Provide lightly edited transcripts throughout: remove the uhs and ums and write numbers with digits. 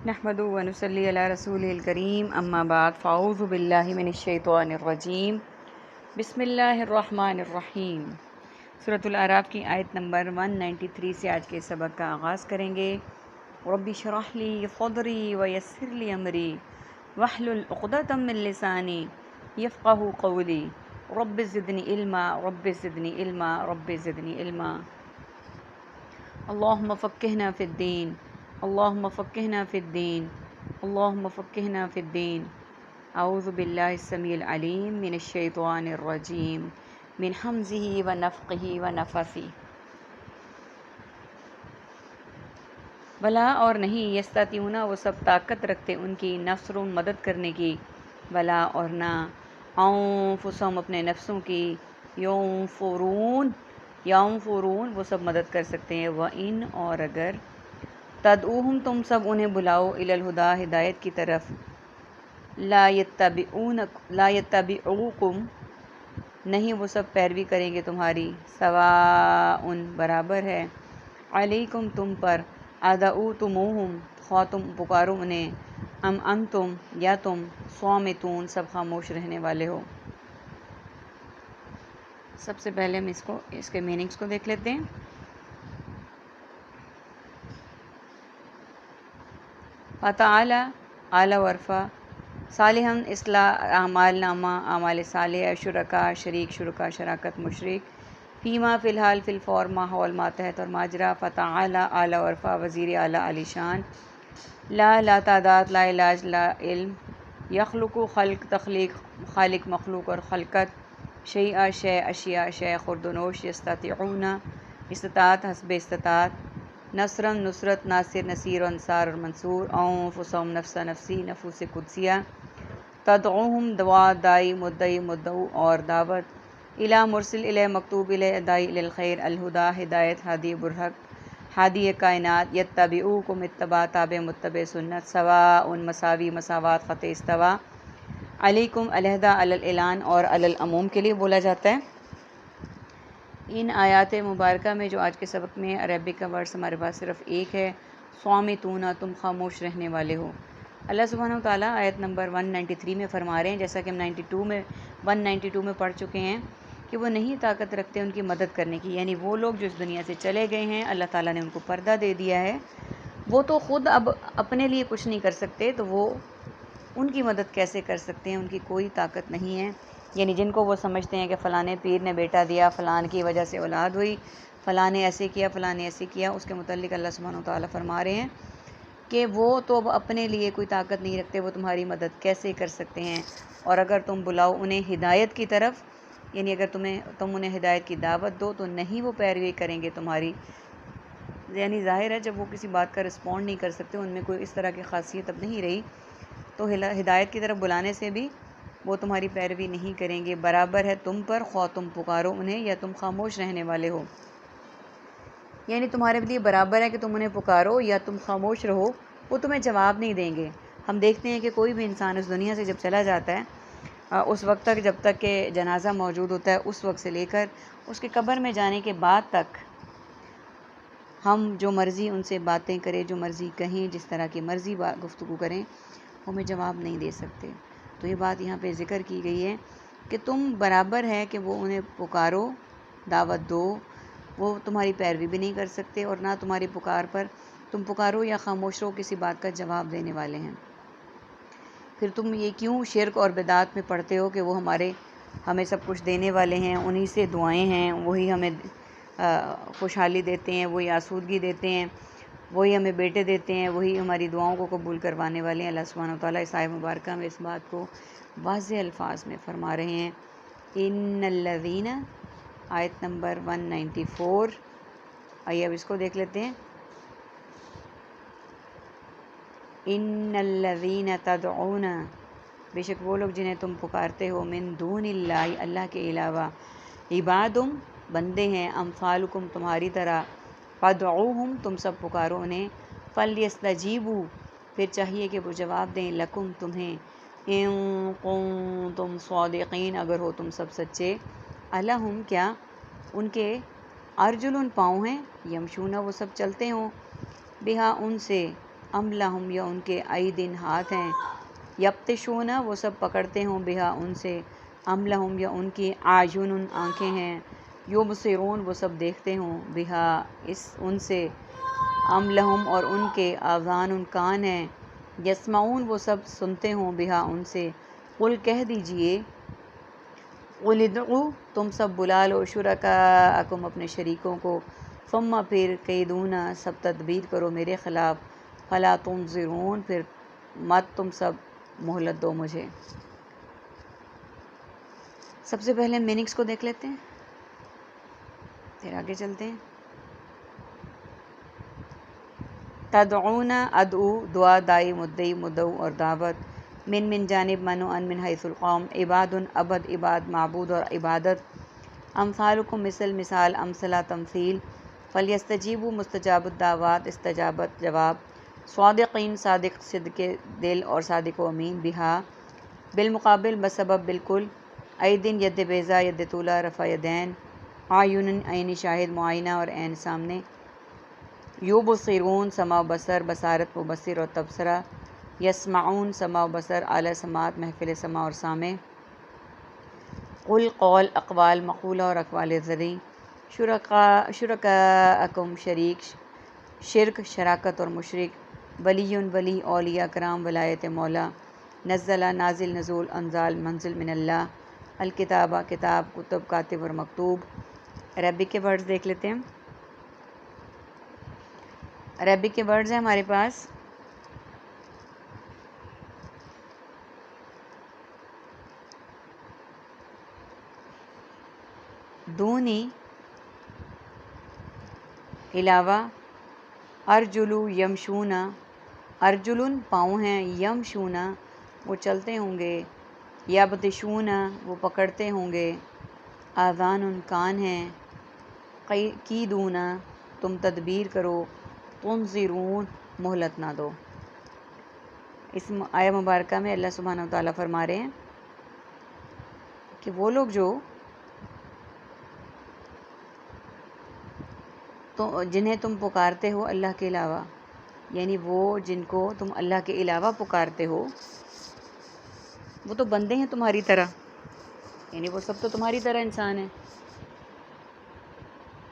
نحمدہ و نصلی علی رسول الکریم اما بعد فاعوذ باللہ من الشیطان الرجیم بسم اللہ الرحمن الرحیم۔ سورۃ الاعراف کی آیت نمبر 193 سے آج کے سبق کا آغاز کریں گے۔ رب اشرح لی صدری ویسر لی امری واحلل عقدۃ من لسانی یفقہوا قولی رب زدنی علما رب زدنی علما رب زدنی علما۔ اللہم فقہنا فی الدین اللہم فقہنا فی الدین اللہم فقہنا فی الدین۔ اعوذ باللہ السمیع العلیم من الشیطان الرجیم من حمزہ ونفخہ ونفثہ۔ بلا اور نہیں، یستطیعون وہ سب طاقت رکھتے ان کی نصر مدد کرنے کی، بلا اور نہ، انفسہم اپنے نفسوں کی، ینفرون وہ سب مدد کر سکتے ہیں، وَإِنْ اور اگر، تدعوہم تم سب انہیں بلاؤ، الی الہدی ہدایت کی طرف، لا یتبعوکم نہیں وہ سب پیروی کریں گے تمہاری، سواء برابر ہے، علیکم تم پر، ادعوتموہم خواہ تم پکارو انہیں، ام انتم یا تم، صامتون سب خاموش رہنے والے ہو۔ سب سے پہلے ہم اس کے میننگز کو دیکھ لیتے ہیں۔ فتعالی اعلیٰ ورفع، صالحاً اصلاح اعمال نامہ اعمال صالح، شرکا شریک شرکا شراکت مشرک، فیما فی الحال فی الفور ماحول ماتحت اور ماجرا، فتعالی اعلیٰ ورفع وزیر اعلیٰ علی شان، لا تعداد لا علاج لا علم، یخلق خلق تخلیق خالق مخلوق اور خلقت، شیء شے اشیاء شے خورد و نوش، یستطیعون استطاعت حسب استطاعت، نصرا نصرت ناصر نصیر و انصار اور منصور، انفسہم نفس نفسی نفوس قدسیہ، تدعوہم دعا دائی مدعی مدعو اور دعوت، الی مرسل الی مکتوب الی دائی الی الخیر، الہدا ہدایت، ہادی برحق ہادی کائنات، یتبعوکم اتباع تابع متبع سنت، سواء مساوی مساوات خط استوا، علیکم علیحدہ علی الاعلان اور علی العموم کے لیے بولا جاتا ہے۔ ان آیات مبارکہ میں جو آج کے سبق میں عربک کا ورڈس ہمارے پاس صرف ایک ہے، صامتون تم خاموش رہنے والے ہو۔ اللہ سبحانہ وتعالیٰ آیت نمبر 193 میں فرما رہے ہیں، جیسا کہ ہم 192 میں پڑھ چکے ہیں، کہ وہ نہیں طاقت رکھتے ان کی مدد کرنے کی، یعنی وہ لوگ جو اس دنیا سے چلے گئے ہیں، اللہ تعالیٰ نے ان کو پردہ دے دیا ہے، وہ تو خود اب اپنے لیے کچھ نہیں کر سکتے، تو وہ ان کی مدد کیسے کر سکتے ہیں؟ ان کی کوئی طاقت نہیں ہے۔ یعنی جن کو وہ سمجھتے ہیں کہ فلاں پیر نے بیٹا دیا، فلاں کی وجہ سے اولاد ہوئی، فلاں نے ایسے کیا، فلاں نے ایسے کیا، اس کے متعلق اللہ سبحانہ وتعالیٰ فرما رہے ہیں کہ وہ تو اب اپنے لیے کوئی طاقت نہیں رکھتے، وہ تمہاری مدد کیسے کر سکتے ہیں؟ اور اگر تم بلاؤ انہیں ہدایت کی طرف، یعنی اگر تم انہیں ہدایت کی دعوت دو تو نہیں وہ پیروی کریں گے تمہاری۔ یعنی ظاہر ہے جب وہ کسی بات کا رسپونڈ نہیں کر سکتے، ان میں کوئی اس طرح کی خاصیت اب نہیں رہی، تو ہدایت کی طرف بلانے سے بھی وہ تمہاری پیروی نہیں کریں گے۔ برابر ہے تم پر، خواہ تم پکارو انہیں یا تم خاموش رہنے والے ہو، یعنی تمہارے لیے برابر ہے کہ تم انہیں پکارو یا تم خاموش رہو، وہ تمہیں جواب نہیں دیں گے۔ ہم دیکھتے ہیں کہ کوئی بھی انسان اس دنیا سے جب چلا جاتا ہے، اس وقت تک جب تک کہ جنازہ موجود ہوتا ہے، اس وقت سے لے کر اس کے قبر میں جانے کے بعد تک ہم جو مرضی ان سے باتیں کریں، جو مرضی کہیں، جس طرح کی مرضی گفتگو کریں، وہ ہمیں جواب نہیں دے سکتے۔ تو یہ بات یہاں پہ ذکر کی گئی ہے کہ تم برابر ہے کہ وہ انہیں پکارو، دعوت دو، وہ تمہاری پیروی بھی نہیں کر سکتے، اور نہ تمہاری پکار پر تم پکارو یا خاموش رہو کسی بات کا جواب دینے والے ہیں۔ پھر تم یہ کیوں شرک اور بدعات میں پڑھتے ہو کہ وہ ہمیں سب کچھ دینے والے ہیں، انہی سے دعائیں ہیں، وہی ہمیں خوشحالی دیتے ہیں، وہی آسودگی دیتے ہیں، وہی ہمیں بیٹے دیتے ہیں، وہی ہماری دعاؤں کو قبول کروانے والے ہیں۔ اللہ سبحانہ وتعالیٰ اس آیت مبارکہ میں اس بات کو واضح الفاظ میں فرما رہے ہیں۔ ان الذین، آیت نمبر 194، آئیے اب اس کو دیکھ لیتے ہیں۔ ان الذین تدعون، بے شک وہ لوگ جنہیں تم پکارتے ہو، من دون اللہ اللہ کے علاوہ، عبادم بندے ہیں، امثالکم تمہاری طرح، فادعوہم تم سب پکارو انہیں، فلیستجیبوا پھر چاہیے کہ وہ جواب دیں، لکم تمہیں، ان کنتم صادقین اگر ہو تم سب سچے، الہم کیا ان کے، ارجل پاؤں ہیں، یمشون وہ سب چلتے ہوں، بہا ان سے، ام لہم یا ان کے ایدن ہاتھ ہیں، یبطشون وہ سب پکڑتے ہوں بہا ان سے، ام لہم یا ان کی اعین آنکھیں ہیں، یبصرون وہ سب دیکھتے ہوں بہا ان سے، ام لہم اور ان کے آذان کان ہیں، یسمعون وہ سب سنتے ہوں بہا ان سے۔ قل کہہ دیجئے، قل ادعوا تم سب بلا لو شرکاءکم اپنے شریکوں کو، ثم پھر کیدون سب تدبیر کرو میرے خلاف، فلا تنظرون پھر مت تم سب مہلت دو مجھے۔ سب سے پہلے میننگس کو دیکھ لیتے ہیں، پھر آگے چلتے ہیں۔ تدعون ادعو دعا، دائی مدعی مدعو اور دعوت، من جانب منو ان من حیث القوم، عباد عبد عباد معبود اور عبادت، امثالکم مثال امثلہ تمثیل، فلیستجیبوا مستجاب الدعوات استجابت جواب، صادقین صادق صدق دل اور صادق و امین، بہا بالمقابل بسبب بالکل، ایدن ید بیضا ید طولہ رفع یدین، اعین عین شاہد معائنہ اور عین سامنے، یبصرون سمع و بصر بصارت مبصر اور تبصرہ، یسمعون سمع و بصر اعلیٰ سماعت محفل سمع اور سامع، قل قول اقوال مقولہ اور اقوال زرعی، شرکاءکم شرک شراکت اور مشرک، ولی ولی اولیاء کرام ولایت مولا، نزلہ نازل نزول انزال منزل من اللہ، الکتابہ کتاب کتب کاتب اور مکتوب۔ عربک کے ورڈز دیکھ لیتے ہیں، عربک کے ورڈز ہیں ہمارے پاس دونی علاوہ، ارجلو یمشونا ارجلن پاؤں ہیں، یمشونا وہ چلتے ہوں گے، یبطشونا وہ پکڑتے ہوں گے، آذان کان ہیں، کیدونا تم تدبیر کرو، تنظرون مہلت نہ دو۔ اس آیہ مبارکہ میں اللہ سبحانہ وتعالیٰ فرما رہے ہیں کہ وہ لوگ جو جنہیں تم پکارتے ہو اللہ کے علاوہ، یعنی وہ جن کو تم اللہ کے علاوہ پکارتے ہو، وہ تو بندے ہیں تمہاری طرح، یعنی وہ سب تو تمہاری طرح انسان ہیں،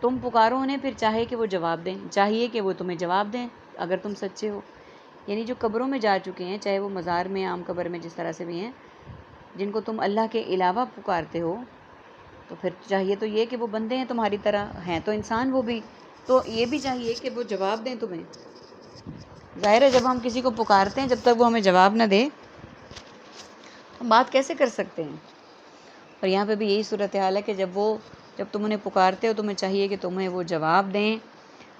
تم پکارو انہیں پھر چاہے کہ وہ جواب دیں، چاہیے کہ وہ تمہیں جواب دیں اگر تم سچے ہو، یعنی جو قبروں میں جا چکے ہیں، چاہے وہ مزار میں عام قبر میں جس طرح سے بھی ہیں، جن کو تم اللہ کے علاوہ پکارتے ہو، تو پھر چاہیے تو یہ کہ وہ بندے ہیں تمہاری طرح، ہیں تو انسان وہ بھی، تو یہ بھی چاہیے کہ وہ جواب دیں تمہیں۔ ظاہر ہے جب ہم کسی کو پکارتے ہیں جب تک وہ ہمیں جواب نہ دے ہم بات کیسے کر سکتے ہیں؟ اور یہاں پہ بھی یہی صورتحال ہے کہ جب تم انہیں پکارتے ہو تمہیں چاہیے کہ تمہیں وہ جواب دیں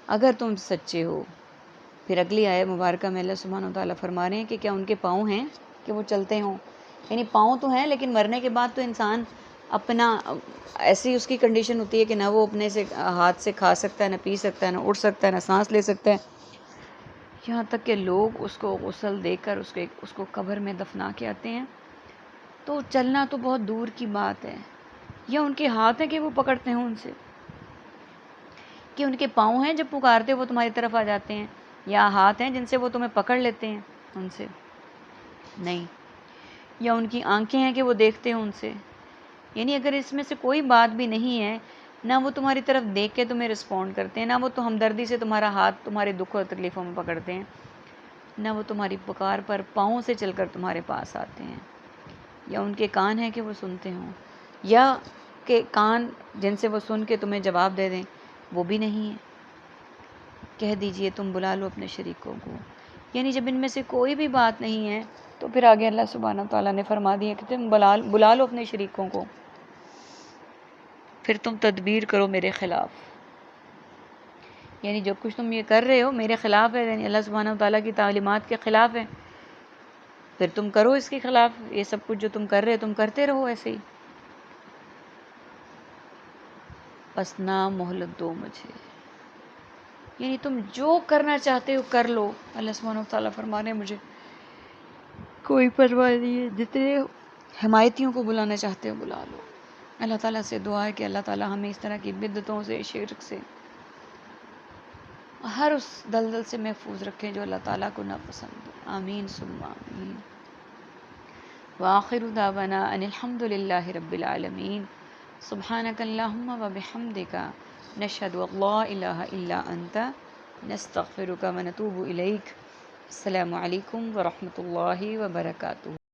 اگر تم سچے ہو۔ پھر اگلی آیت مبارکہ میں اللہ سبحانہ وتعالیٰ فرما رہے ہیں کہ کیا ان کے پاؤں ہیں کہ وہ چلتے ہوں، یعنی پاؤں تو ہیں لیکن مرنے کے بعد تو انسان اپنا ایسی اس کی کنڈیشن ہوتی ہے کہ نہ وہ اپنے سے ہاتھ سے کھا سکتا ہے، نہ پی سکتا ہے، نہ اٹھ سکتا ہے، نہ سانس لے سکتا ہے، یہاں تک کہ لوگ اس کو غسل دے کر اس کو قبر میں دفنا کے آتے ہیں تو چلنا تو بہت دور کی بات ہے، یا ان کے ہاتھ ہیں کہ وہ پکڑتے ہیں ان سے، کہ ان کے پاؤں ہیں جب پکارتے وہ تمہاری طرف آ جاتے ہیں، یا ہاتھ ہیں جن سے وہ تمہیں پکڑ لیتے ہیں ان سے، نہیں، یا ان کی آنکھیں ہیں کہ وہ دیکھتے ہیں ان سے، یعنی اگر اس میں سے کوئی بات بھی نہیں ہے، نہ وہ تمہاری طرف دیکھ کے تمہیں رسپونڈ کرتے ہیں، نہ وہ تو ہمدردی سے تمہارا ہاتھ تمہارے دکھ اور تکلیفوں میں پکڑتے ہیں، نہ وہ تمہاری پکار پر پاؤں سے چل کر تمہارے پاس آتے ہیں، یا ان کے کان ہیں کہ وہ سنتے ہوں، یا کہ کان جن سے وہ سن کے تمہیں جواب دے دیں، وہ بھی نہیں ہے۔ کہہ دیجئے تم بلا لو اپنے شریکوں کو، یعنی جب ان میں سے کوئی بھی بات نہیں ہے تو پھر آگے اللہ سبحانہ تعالیٰ نے فرما دیا کہ تم بلا لو اپنے شریکوں کو، پھر تم تدبیر کرو میرے خلاف، یعنی جو کچھ تم یہ کر رہے ہو میرے خلاف ہے، یعنی اللہ سبحانہ تعالیٰ کی تعلیمات کے خلاف ہے، پھر تم کرو اس کے خلاف، یہ سب کچھ جو تم کر رہے ہو تم کرتے رہو ایسے ہی، بس نہ مہلت دو مجھے، یعنی تم جو کرنا چاہتے ہو کر لو، اللہ سبحانہ تعالیٰ فرما رہے ہیں مجھے کوئی پرواہ نہیں ہے، جتنے حمایتیوں کو بلانا چاہتے ہو بلا لو۔ اللہ تعالیٰ سے دعا ہے کہ اللہ تعالیٰ ہمیں اس طرح کی بدعتوں سے، شرک سے ہر اس دلدل سے محفوظ رکھیں جو اللہ تعالیٰ کو ناپسند ہے. آمین ثم آمین. وآخر دعوانا ان الحمد للہ رب العالمین. سبحانک اللہم و بحمدک نشہد ان لا الہ الا انت نستغفرک و نتوب الیک. السلام علیکم ورحمۃ اللہ وبرکاتہ.